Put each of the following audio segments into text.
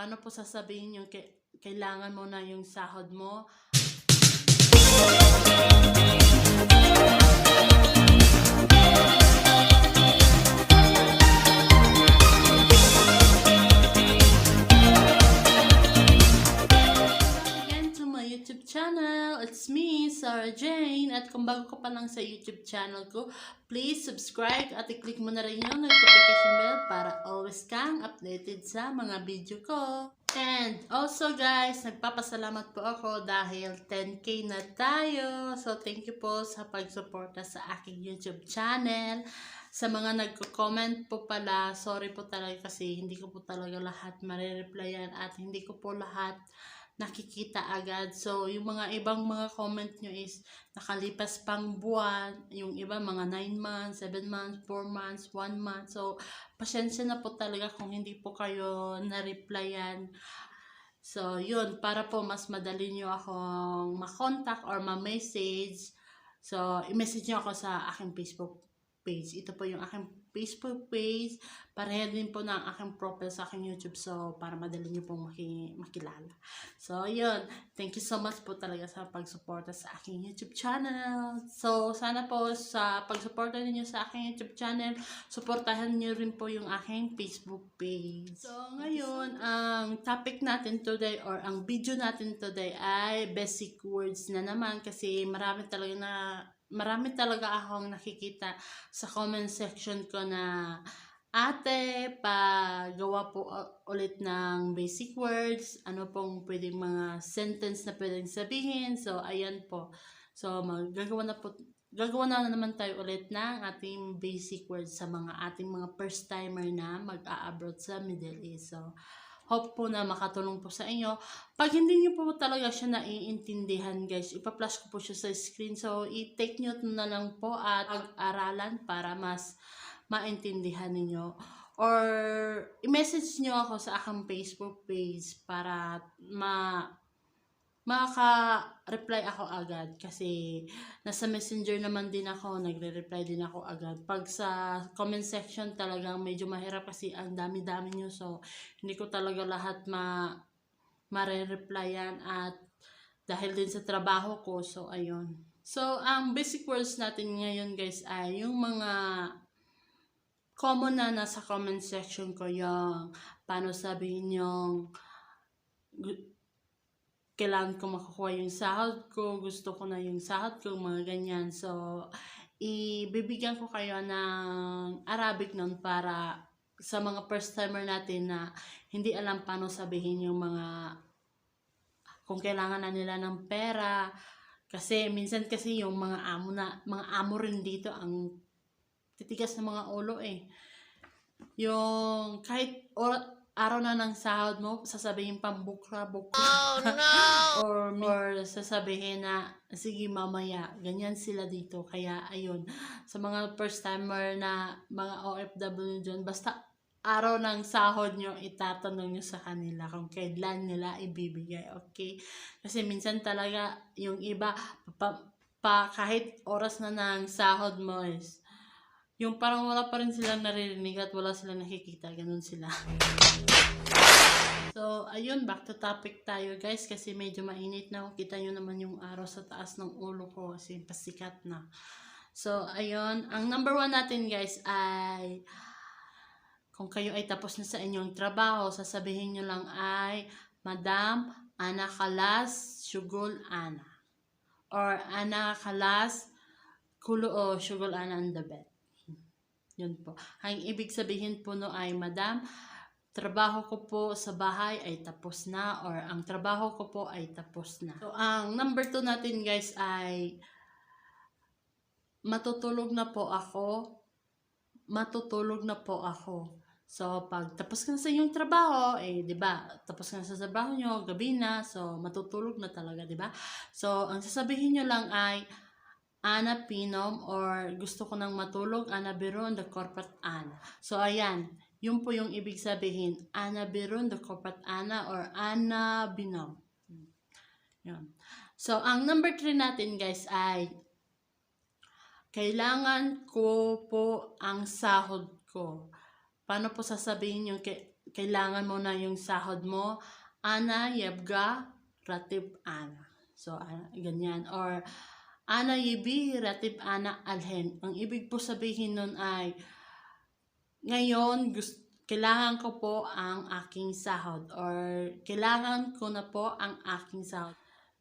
paano po sasabihin yung kailangan mo na yung sahod mo? Again to my YouTube channel, it's me, Sarah Jane. At kung bago ka pa lang sa YouTube channel ko, please subscribe at i-click mo na rin yung notification bell para always kang updated sa mga video ko. And also guys, nagpapasalamat po ako dahil 10K na tayo. So thank you po sa pagsuporta sa aking YouTube channel. Sa mga nagko-comment po pala, sorry po talaga kasi hindi ko po talaga lahat marireplyan at hindi ko po lahat nakikita agad. So, yung mga ibang mga comment nyo is nakalipas pang buwan, yung iba mga 9 months, 7 months, 4 months, 1 month. So, pasensya na po talaga kung hindi po kayo na-replyan. So, yun, para po mas madali nyo akong makontak or ma-message. So, i-message nyo ako sa aking Facebook page. Ito po yung aking Facebook page. Pareha din po ng aking profile sa aking YouTube. So, para madali nyo pong makilala. So, yun. Thank you so much po talaga sa pagsuporta sa aking YouTube channel. So, sana po sa pagsuporta ninyo sa aking YouTube channel, suportahan nyo rin po yung aking Facebook page. So, ngayon, ang topic natin today or ang video natin today ay basic words na naman kasi marami talaga akong nakikita sa comment section ko na ate, pagawa po ulit ng basic words, ano pong pwedeng mga sentence na pwedeng sabihin. So, ayan po. So, gagawa na naman tayo ulit ng ating basic words sa mga ating mga first timer na mag-a-abroad sa Middle East. So, hope po na makatulong po sa inyo. Pag hindi niyo po talaga siya naiintindihan guys, ipa-flash ko po siya sa screen. So, i-take note na lang po at pag-aralan para mas maintindihan ninyo. Or, i-message nyo ako sa aking Facebook page para maka-reply ako agad kasi nasa messenger naman din ako, nagre-reply din ako agad. Pag sa comment section talagang medyo mahirap kasi ang dami-dami nyo, so hindi ko talaga lahat mare-replyan at dahil din sa trabaho ko, so ayun. So ang basic words natin ngayon guys ay yung mga common na nasa comment section ko, yung paano sabihin yung kailangan ko makukuha yung sahod ko, gusto ko na yung sahod ko, mga ganyan. So, ibibigyan ko kayo ng Arabic nun para sa mga first timer natin na hindi alam paano sabihin yung kung kailangan na nila ng pera. Kasi minsan kasi yung mga amo rin dito ang titigas ng mga ulo eh. Yung kahit araw na ng sahod mo, sasabihin pang bukra. Oh, no! or sasabihin na, sige mamaya, ganyan sila dito. Kaya, ayun, sa mga first timer na mga OFW dyan, basta araw ng sahod nyo, itatanong nyo sa kanila kung kailan nila ibibigay, okay? Kasi minsan talaga, yung iba, kahit oras na ng sahod mo is, yung parang wala pa rin silang naririnig at wala silang nakikita. Ganun sila. So, ayun. Back to topic tayo guys. Kasi medyo mainit na. Kita nyo naman yung araw sa taas ng ulo ko. Kasi pasikat na. So, ayun. Ang number 1 natin guys ay kung kayo ay tapos na sa inyong trabaho, sasabihin nyo lang ay Madam Ana Kalas Shugul Ana. Or Ana Kalas Kulo o Shugul Ana on the bed. Yun po. Ang ibig sabihin po no ay, Madam, trabaho ko po sa bahay ay tapos na, or ang trabaho ko po ay tapos na. So, ang number 2 natin guys ay matutulog na po ako. Matutulog na po ako. So, pag tapos ka na sa iyong trabaho, di ba? Tapos ka na sa trabaho nyo, gabi na, so matutulog na talaga, di ba? So, ang sasabihin nyo lang ay Ana Pinom, or gusto ko nang matulog, Ana Biron, the corporate Ana. So, ayan. Yun po yung ibig sabihin. Ana Biron, the corporate Ana, or Ana Binom. Yun. So, ang number 3 natin guys ay kailangan ko po ang sahod ko. Paano po sasabihin yung kailangan mo na yung sahod mo, Ana Yebga Ratib Ana. So, ganyan. Or, Ana Yebi Ratib Ana Alhen. Ang ibig po sabihin nun ay, ngayon, kailangan ko po ang aking sahod. Or, kailangan ko na po ang aking sahod.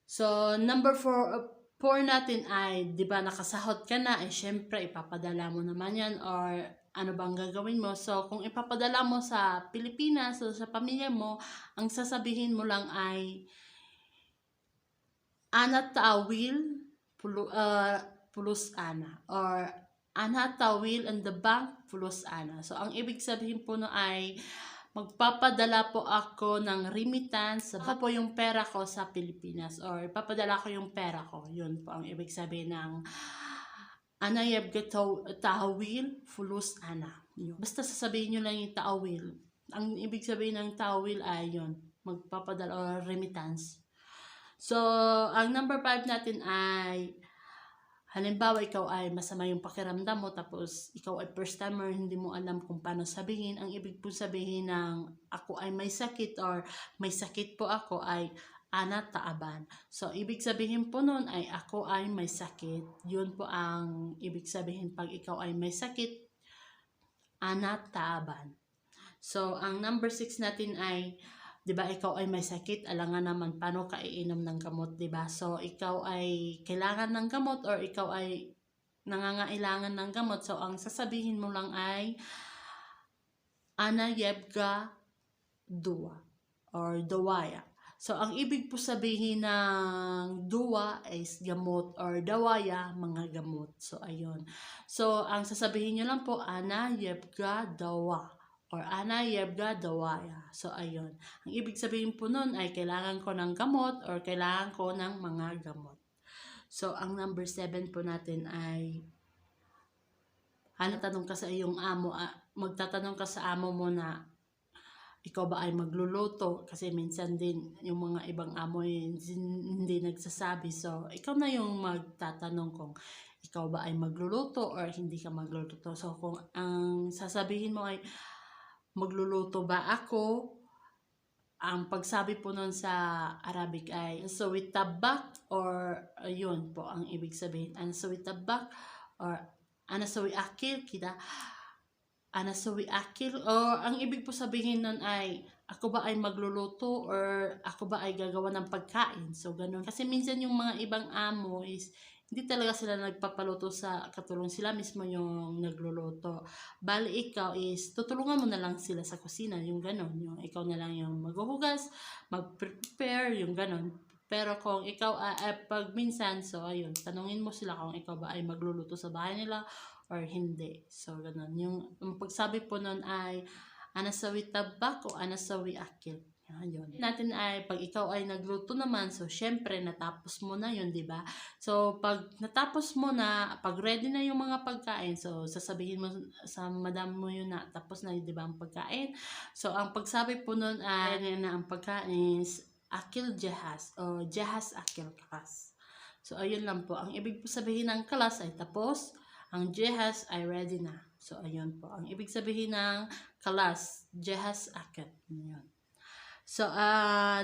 So, number 4 natin ay, di ba nakasahod ka na, syempre, ipapadala mo naman yan. Or, ano bang gagawin mo? So, kung ipapadala mo sa Pilipinas, so sa pamilya mo, ang sasabihin mo lang ay, Ana Tawil plus Ana. Or, Ana Tawil in the bank plus Ana. So, ang ibig sabihin po no ay, magpapadala po ako ng remittance. Ako po yung pera ko sa Pilipinas. Or, ipapadala ko yung pera ko. Yun po ang ibig sabihin ng Ana Yebga Tahawil Fulus Ana. Yun. Basta sasabihin nyo lang yung Tahawil. Ang ibig sabihin ng Tahawil ay yun, magpapadala or remittance. So, ang number 5 natin ay, halimbawa ikaw ay masama yung pakiramdam mo, tapos ikaw ay first timer, hindi mo alam kung paano sabihin. Ang ibig po sabihin ng ako ay may sakit or may sakit po ako ay Ana Taaban. So, ibig sabihin po nun ay ako ay may sakit. Yun po ang ibig sabihin pag ikaw ay may sakit, Ana Taaban. So, ang number 6 natin ay, di ba, ikaw ay may sakit, alangan naman paano ka iinom ng gamot, di ba? So, ikaw ay kailangan ng gamot or ikaw ay nangangailangan ng gamot. So, ang sasabihin mo lang ay, Ana Yebga Dua or Dawaya. So, ang ibig po sabihin ng Dua is gamot or Dawaya, mga gamot. So, ayun. So, ang sasabihin nyo lang po, Ana Yebga Dawa or Ana Yebga Dawaya. So, ayun. Ang ibig sabihin po nun ay kailangan ko ng gamot or kailangan ko ng mga gamot. So, ang number 7 po natin ay, tanong ka sa iyong amo, magtatanong ka sa amo mo na, ikaw ba ay magluluto? Kasi minsan din, yung mga ibang amo hindi nagsasabi. So, ikaw na yung magtatanong kung ikaw ba ay magluluto or hindi ka magluluto. So, kung ang sasabihin mo ay, magluluto ba ako? Ang pagsabi po nun sa Arabic ay, Ansawi tabak or, yun po ang ibig sabihin. Ansawi tabak or Anasawi akil kita. Anasawi akil, o ang ibig po sabihin nun ay, ako ba ay magluluto or ako ba ay gagawa ng pagkain. So, ganun. Kasi minsan yung mga ibang amo is, hindi talaga sila nagpapaluto sa katulong, sila mismo yung nagluluto. Bali, ikaw is, tutulungan mo na lang sila sa kusina, yung ganun. Yung ikaw na lang yung maghuhugas, mag-prepare, yung ganun. Pero kung ikaw, pag minsan, so ayun, tanungin mo sila kung ikaw ba ay magluluto sa bahay nila or hindi. So, ganun. Yung pagsabi po nun ay, Anasawi tabak o Anasawi akil. Yun. Natin ay, pag ikaw ay nagluto naman, so, syempre, natapos mo na yun, di ba? So, pag natapos mo na, pag ready na yung mga pagkain, so, sasabihin mo sa madam mo yun na, tapos na, di ba, ang pagkain? So, ang pagsabi po nun ay, na ang pagkain is, akil jahas, o jahas akil kalas. So, ayun lang po. Ang ibig po sabihin ng kalas ay tapos, ang jehas ay ready na. So, ayun po. Ang ibig sabihin ng kalas, jehas akil. Ayun. So,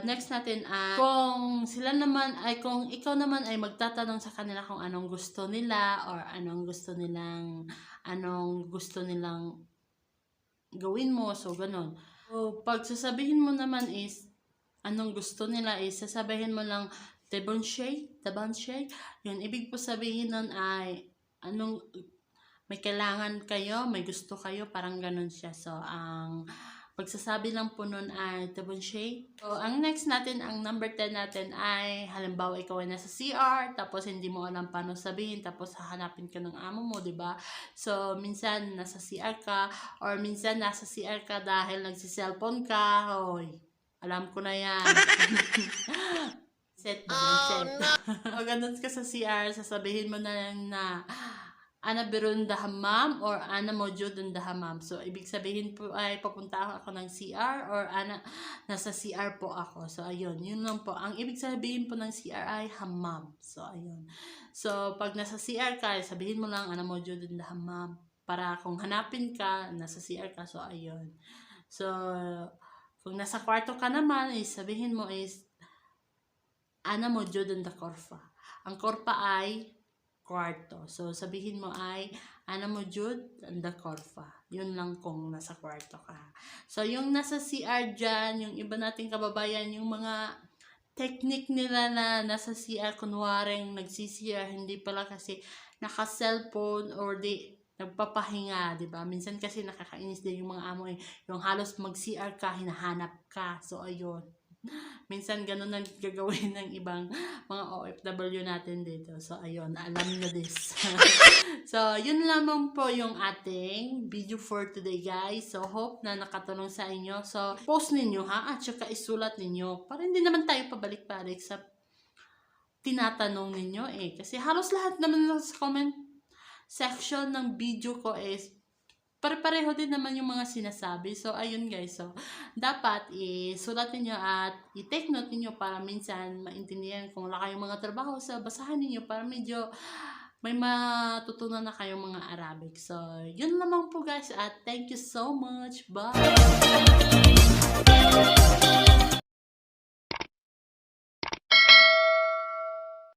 next natin ay, kung sila naman ay, kung ikaw naman ay magtatanong sa kanila kung anong gusto nila or anong gusto nilang gawin mo. So, ganun. So, pag sasabihin mo naman is, anong gusto nila is, sasabihin mo lang, tabanshay. Yun, ibig po sabihin nun ay, may kailangan kayo, may gusto kayo, parang ganun siya. So, ang pagsasabi lang po nun ay tabanshay. So, ang next natin, ang number 10 natin ay, halimbawa ikaw ay nasa CR, tapos hindi mo alam paano sabihin, tapos hahanapin ka ng amo mo, diba? So, minsan nasa CR ka, or minsan nasa CR ka dahil nagsiselfone ka. Hoy, alam ko na yan. Set. O ganun ka sa CR, sasabihin mo na lang na, Ana berun da hamam or ana mojudun da hamam. So, ibig sabihin po ay papunta ako ng CR or ana nasa CR po ako. So, ayun. Yun lang po. Ang ibig sabihin po ng CR ay hamam. So, ayun. So, pag nasa CR ka, sabihin mo lang ana mojudun da hamam. Para kung hanapin ka, nasa CR ka. So, ayun. So, kung nasa kwarto ka naman, sabihin mo is, ana mo jud ang da korpa. Ang korpa ay kwarto. So, sabihin mo ay, ana mo jud ang da korpa. Yun lang kung nasa kwarto ka. So, yung nasa CR dyan, yung iba nating kababayan, yung mga technique nila na nasa CR, kunwaring nagsi-CR, hindi pala kasi naka-cellphone or nagpapahinga, di ba? Minsan kasi nakakainis din yung mga amo yung halos mag-CR ka, hinahanap ka. So, ayun. Minsan ganun ang gagawin ng ibang mga OFW natin dito. So, ayun, alam na this. So, yun lamang po yung ating video for today, guys. So, hope na nakatulong sa inyo. So, post ninyo, ha? At saka isulat ninyo. Para hindi naman tayo pabalik-balik sa tinatanong ninyo, Kasi halos lahat naman sa comment section ng video ko is pare-pareho din naman yung mga sinasabi. So, ayun guys. So, dapat isulat niyo at i-take note niyo para minsan maintindihan kung wala kayong mga trabaho. So, basahan niyo para medyo may matutunan na kayong mga Arabic. So, yun lamang po guys at thank you so much. Bye!